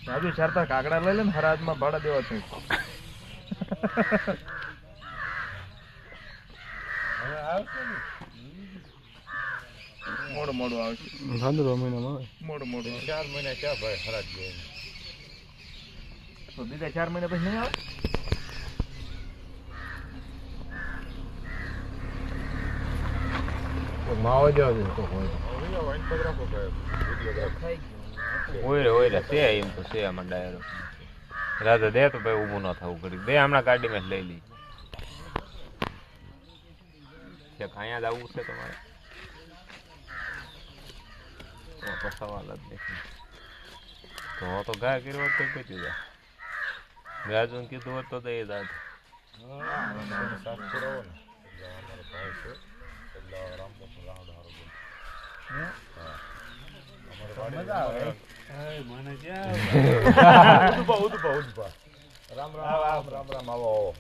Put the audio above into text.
રાજુ ચારતા કાકડા લઈ લે ને હરાજમાં ભાડા દેવા છે મોડું મોડું આવશે ભાદરવા મહિનામાં આવે મોડું મોડું 4 મહિના ક્યાં ભાઈ હરાજ ગયો તો બીજા 4 મહિના પછી નહીં આવે માવો જાવ તો હોય તે એમ તો છે આમાં ડાયરો રાધા દે તો ભાઈ ઊભું ન થવું કરી દે હમણાં ગાડીમાં જ લઈ લઈ અહીંયા જ આવવું છે તમારે સવાલ જ નથી તો ગાય કર્યો હોત તો પતી જાય રાજુ કીધું હોત તો એ દાદ રામ રામ રામ રામ રામ આવો